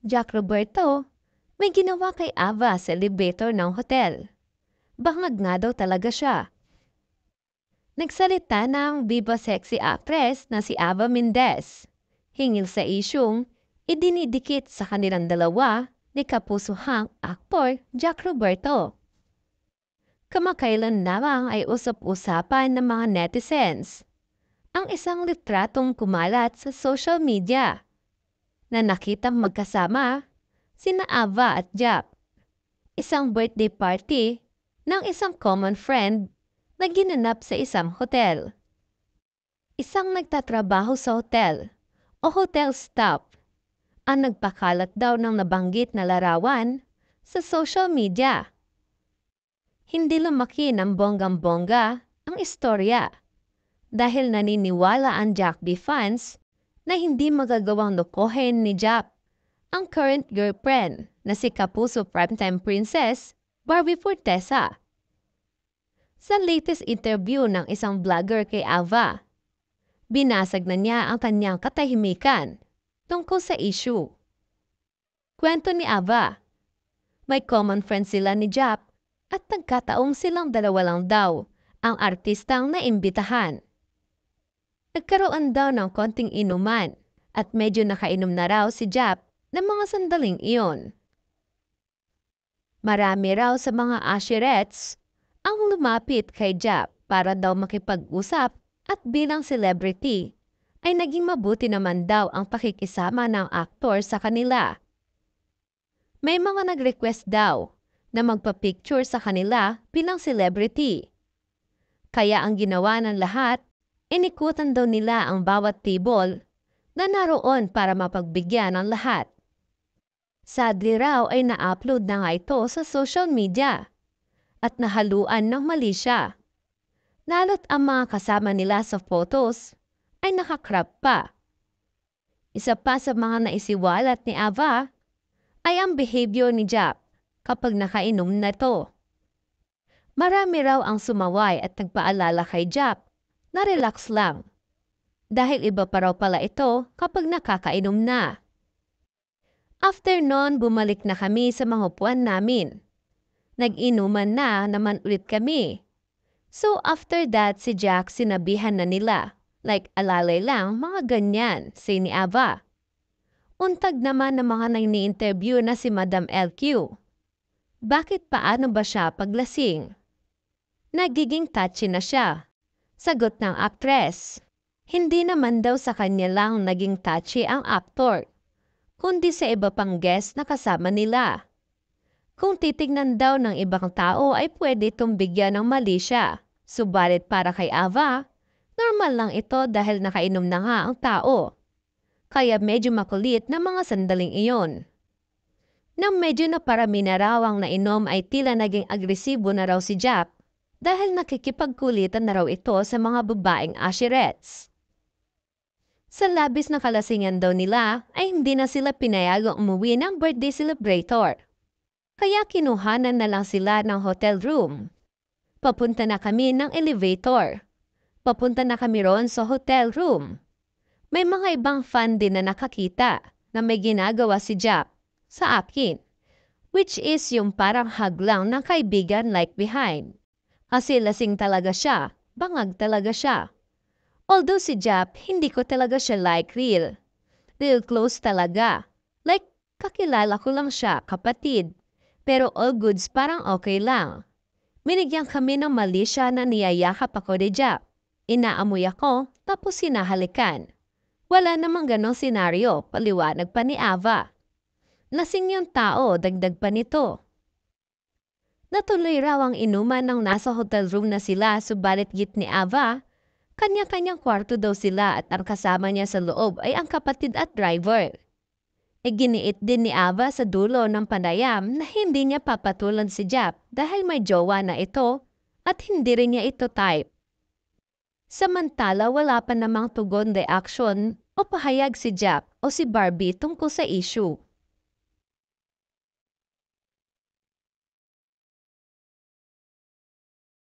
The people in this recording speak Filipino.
Jack Roberto, may ginawa kay Ava sa elevator ng hotel. Bangag nga daw talaga siya. Nagsalita ng Viva Sexy actress na si Ava Mendez. Hingil sa isyung idinidikit sa kanilang dalawa ni kapusuhang aktor Jack Roberto. Kamakailan lamang ay usap-usapan ng mga netizens ang isang litratong kumalat sa social media na nakitang magkasama sina Ava at Jack. Isang birthday party ng isang common friend na ginanap sa isang hotel. Isang nagtatrabaho sa hotel o hotel staff ang nagpakalat daw ng nabanggit na larawan sa social media. Hindi lumaki ng bonggang-bongga ang istorya dahil naniniwala ang Jack B fans na hindi magagawang lokohin ni Jack ang current girlfriend na si Kapuso primetime princess Barbie Fortesa. Sa latest interview ng isang vlogger kay Ava, binasag na niya ang kanyang katahimikan tungkol sa issue. Kwento ni Ava, may common friend sila ni Jack at nagkataong silang dalawa lang daw ang artistang naimbitahan. Nagkaroon daw ng konting inuman at medyo nakainom na raw si Jack ng mga sandaling iyon. Marami raw sa mga usherettes ang lumapit kay Jack para daw makipag-usap at bilang celebrity ay naging mabuti naman daw ang pakikisama ng aktor sa kanila. May mga nag-request daw na magpa-picture sa kanila bilang celebrity. Kaya ang ginawa ng lahat, inikutan daw nila ang bawat table na naroon para mapagbigyan ng lahat. Sadly raw ay na-upload na nga ito sa social media at nahaluan ng mali siya. Lalo't ang mga kasama nila sa photos ay nakakrap pa. Isa pa sa mga naisiwalat ni Ava ay ang behavior ni Jack kapag nakainom na to. Marami raw ang sumaway at nagpaalala kay Jack na relax lang dahil iba pa raw pala ito kapag nakakainom na. After noon, bumalik na kami sa mga upuan namin. Nag-inuman na naman ulit kami. So after that, si Jack sinabihan na nila, like alalay lang, mga ganyan, say ni Ava. Untag naman ng mga nang-ni-interview na si Madam LQ. Bakit paano ba siya paglasing? Nagiging touchy na siya. Sagot ng actress. Hindi naman daw sa kanya lang naging touchy ang aktor, kundi sa iba pang guest na kasama nila. Kung titignan daw ng ibang tao ay pwede itong bigyan ng mali siya. Subalit para kay Ava, normal lang ito dahil nakainom na nga ang tao. Kaya medyo makulit na mga sandaling iyon. Nang medyo naparami na raw ang nainom ay tila naging agresibo na raw si Jack dahil nakikipagkulitan na raw ito sa mga babaeng usherettes. Sa labis na kalasingan daw nila ay hindi na sila pinayagang umuwi ng birthday celebrator. Kaya kinuhanan na lang sila ng hotel room. Papunta na kami ng elevator. Papunta na kami roon sa hotel room. May mga ibang fan din na nakakita na may ginagawa si Jack sa akin, which is yung parang hug lang ng kaibigan like behind. Kasi lasing talaga siya, bangag talaga siya. Although si Jack, hindi ko talaga siya like real. Real close talaga. Like, kakilala ko lang siya, kapatid. Pero all goods parang okay lang. Minigyan kami ng mali siya na niyayakap ako ni Jack. Inaamoy ako, tapos sinahalikan. Wala namang ganong senaryo, paliwanag pa ni Ava. Lasing yung tao, dagdag pa nito. Natuloy raw ang inuman ng nasa hotel room na sila, subalit git ni Ava, kanya-kanyang kwarto daw sila at ang kasama niya sa loob ay ang kapatid at driver. Giniit din ni Ava sa dulo ng panayam na hindi niya papatulan si Jack dahil may jowa na ito at hindi rin niya ito type. Samantala wala pa namang tugon reaction o pahayag si Jack o si Barbie tungkol sa issue.